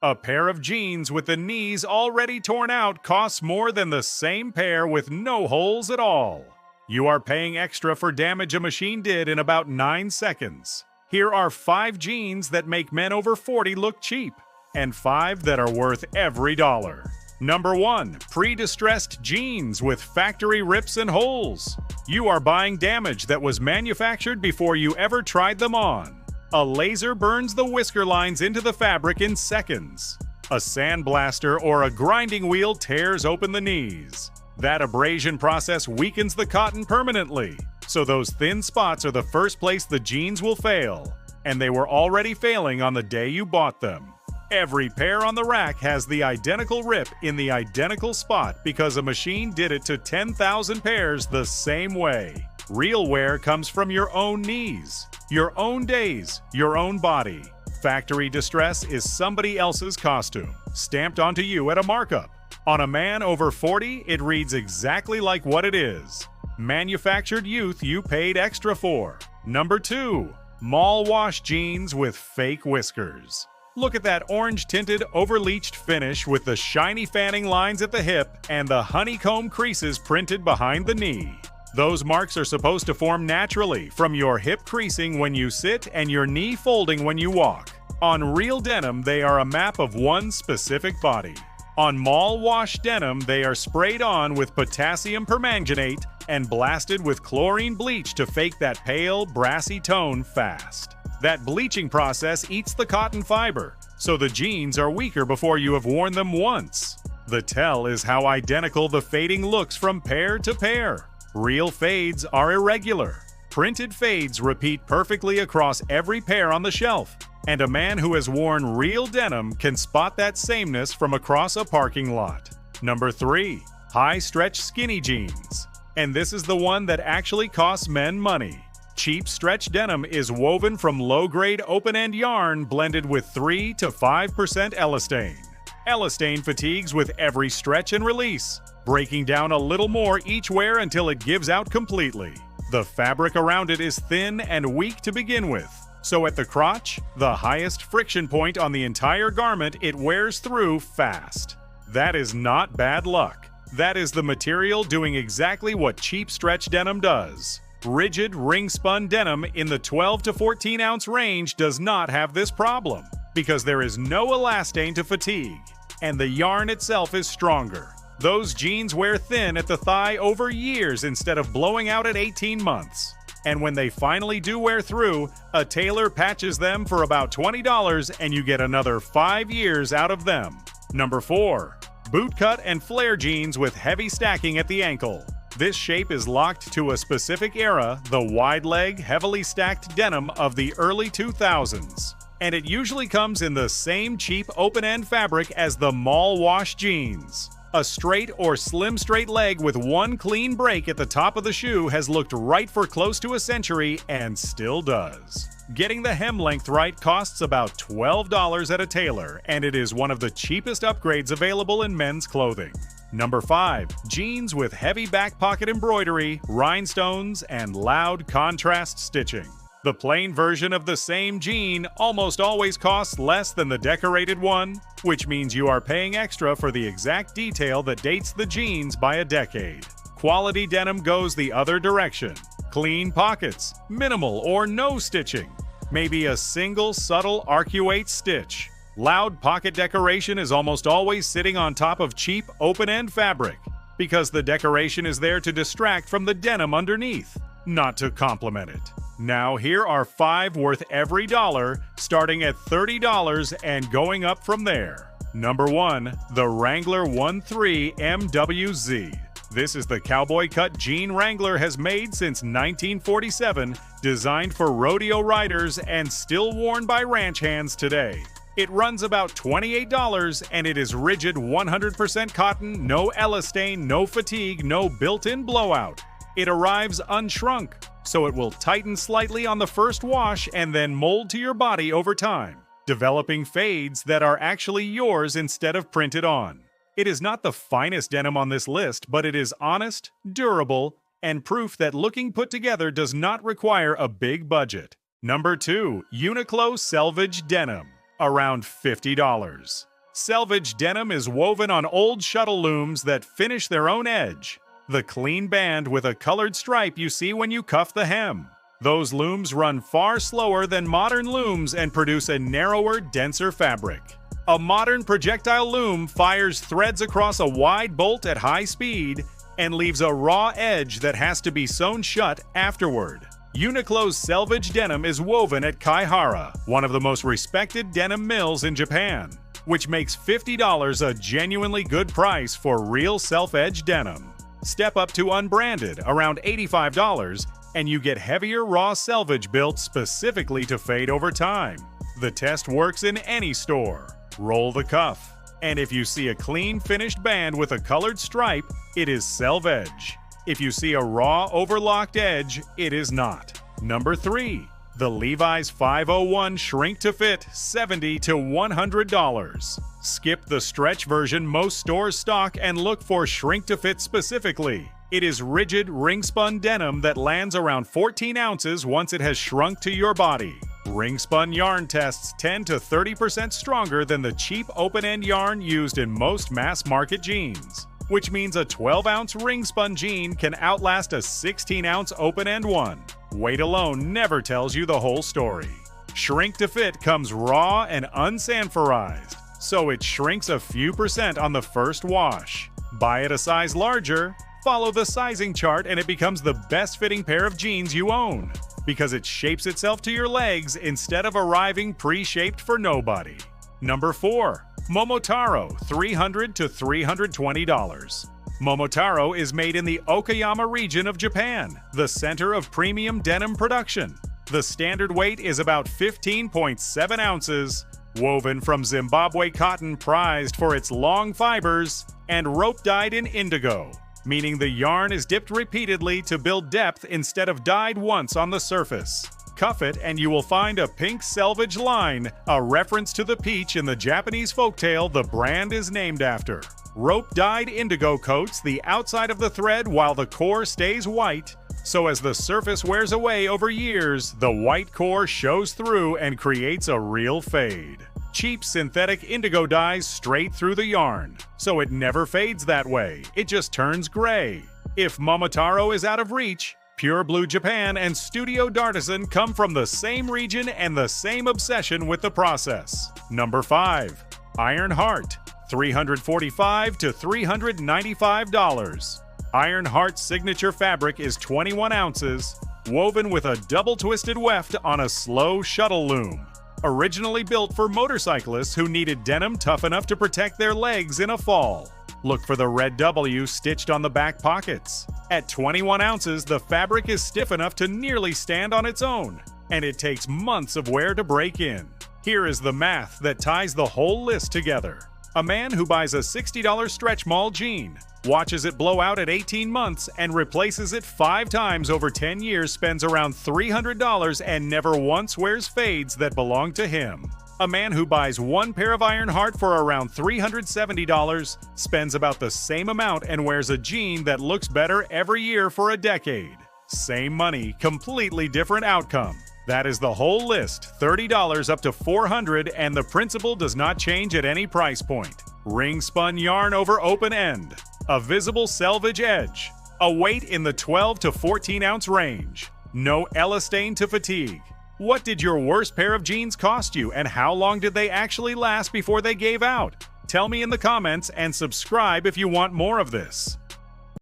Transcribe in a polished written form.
A pair of jeans with the knees already torn out costs more than the same pair with no holes at all. You are paying extra for damage a machine did in about 9 seconds. Here are 5 jeans that make men over 40 look cheap, and 5 that are worth every dollar. Number 1. Predistressed jeans with factory rips and holes. You are buying damage that was manufactured before you ever tried them on. A laser burns the whisker lines into the fabric in seconds. A sandblaster or a grinding wheel tears open the knees. That abrasion process weakens the cotton permanently, so those thin spots are the first place the jeans will fail, and they were already failing on the day you bought them. Every pair on the rack has the identical rip in the identical spot because a machine did it to 10,000 pairs the same way. Real wear comes from your own knees, your own days, your own body. Factory distress is somebody else's costume, stamped onto you at a markup. On a man over 40, it reads exactly like what it is. Manufactured youth you paid extra for. Number 2. Mall wash jeans with fake whiskers. Look at that orange-tinted, overleached finish with the shiny fanning lines at the hip and the honeycomb creases printed behind the knee. Those marks are supposed to form naturally from your hip creasing when you sit and your knee folding when you walk. On real denim, they are a map of one specific body. On mall wash denim, they are sprayed on with potassium permanganate and blasted with chlorine bleach to fake that pale, brassy tone fast. That bleaching process eats the cotton fiber, so the jeans are weaker before you have worn them once. The tell is how identical the fading looks from pair to pair. Real fades are irregular. Printed fades repeat perfectly across every pair on the shelf, and a man who has worn real denim can spot that sameness from across a parking lot. Number 3. High-stretch skinny jeans. And this is the one that actually costs men money. Cheap stretch denim is woven from low-grade open-end yarn blended with 3 to 5% elastane. Elastane fatigues with every stretch and release, breaking down a little more each wear until it gives out completely. The fabric around it is thin and weak to begin with, so at the crotch, the highest friction point on the entire garment, it wears through fast. That is not bad luck. That is the material doing exactly what cheap stretch denim does. Rigid ring-spun denim in the 12 to 14 ounce range does not have this problem because there is no elastane to fatigue, and the yarn itself is stronger. Those jeans wear thin at the thigh over years instead of blowing out at 18 months. And when they finally do wear through, a tailor patches them for about $20 and you get another 5 years out of them. Number 4. Bootcut and flare jeans with heavy stacking at the ankle. This shape is locked to a specific era, the wide leg, heavily stacked denim of the early 2000s. And it usually comes in the same cheap open-end fabric as the mall wash jeans. A straight or slim straight leg with one clean break at the top of the shoe has looked right for close to a century and still does. Getting the hem length right costs about $12 at a tailor, and it is one of the cheapest upgrades available in men's clothing. Number 5. Jeans with heavy back pocket embroidery, rhinestones, and loud contrast stitching. The plain version of the same jean almost always costs less than the decorated one, which means you are paying extra for the exact detail that dates the jeans by a decade. Quality denim goes the other direction. Clean pockets, minimal or no stitching, maybe a single subtle arcuate stitch. Loud pocket decoration is almost always sitting on top of cheap open-end fabric because the decoration is there to distract from the denim underneath, not to complement it. Now here are 5 worth every dollar, starting at $30 and going up from there. Number 1. The Wrangler 13 MWZ. This is the cowboy cut jean Wrangler has made since 1947, designed for rodeo riders and still worn by ranch hands today. It runs about $28 and it is rigid 100% cotton, no elastane, no fatigue, no built-in blowout. It arrives unshrunk, so it will tighten slightly on the first wash and then mold to your body over time, developing fades that are actually yours instead of printed on. It is not the finest denim on this list, but it is honest, durable, and proof that looking put together does not require a big budget. Number 2. Uniqlo Selvedge Denim. Around $50. Selvage denim is woven on old shuttle looms that finish their own edge. The clean band with a colored stripe you see when you cuff the hem. Those looms run far slower than modern looms and produce a narrower, denser fabric. A modern projectile loom fires threads across a wide bolt at high speed and leaves a raw edge that has to be sewn shut afterward. Uniqlo's selvage denim is woven at Kaihara, one of the most respected denim mills in Japan, which makes $50 a genuinely good price for real self-edge denim. Step up to unbranded, around $85, and you get heavier raw selvage built specifically to fade over time. The test works in any store. Roll the cuff. And if you see a clean finished band with a colored stripe, it is selvedge. If you see a raw overlocked edge, it is not. Number 3. The Levi's 501 Shrink to Fit, $70 to $100. Skip the stretch version most stores stock and look for Shrink to Fit specifically. It is rigid ring-spun denim that lands around 14 ounces once it has shrunk to your body. Ring-spun yarn tests 10 to 30% stronger than the cheap open-end yarn used in most mass-market jeans, which means a 12-ounce ring-spun jean can outlast a 16-ounce open-end one. Weight alone never tells you the whole story. Shrink to Fit comes raw and unsanforized, so it shrinks a few percent on the first wash. Buy it a size larger, follow the sizing chart, and it becomes the best-fitting pair of jeans you own, because it shapes itself to your legs instead of arriving pre-shaped for nobody. Number 4. Momotaro, $300 to $320. Momotaro is made in the Okayama region of Japan, the center of premium denim production. The standard weight is about 15.7 ounces, woven from Zimbabwe cotton prized for its long fibers, and rope dyed in indigo, meaning the yarn is dipped repeatedly to build depth instead of dyed once on the surface. Cuff it and you will find a pink selvage line, a reference to the peach in the Japanese folktale the brand is named after. Rope-dyed indigo coats the outside of the thread while the core stays white, so as the surface wears away over years, the white core shows through and creates a real fade. Cheap synthetic indigo dyes straight through the yarn, so it never fades that way, it just turns gray. If Momotaro is out of reach, Pure Blue Japan and Studio Dartisan come from the same region and the same obsession with the process. Number 5. Iron Heart, $345 to $395. Iron Heart's signature fabric is 21 ounces, woven with a double-twisted weft on a slow shuttle loom. Originally built for motorcyclists who needed denim tough enough to protect their legs in a fall. Look for the red W stitched on the back pockets. At 21 ounces, the fabric is stiff enough to nearly stand on its own, and it takes months of wear to break in. Here is the math that ties the whole list together. A man who buys a $60 stretch mall jean, watches it blow out at 18 months, and replaces it 5 times over 10 years spends around $300 and never once wears fades that belong to him. A man who buys one pair of Iron Heart for around $370 spends about the same amount and wears a jean that looks better every year for a decade. Same money, completely different outcome. That is the whole list, $30 up to $400, and the principle does not change at any price point. Ring-spun yarn over open end, a visible selvage edge, a weight in the 12 to 14 ounce range, no elastane to fatigue. What did your worst pair of jeans cost you, and how long did they actually last before they gave out? Tell me in the comments and subscribe if you want more of this.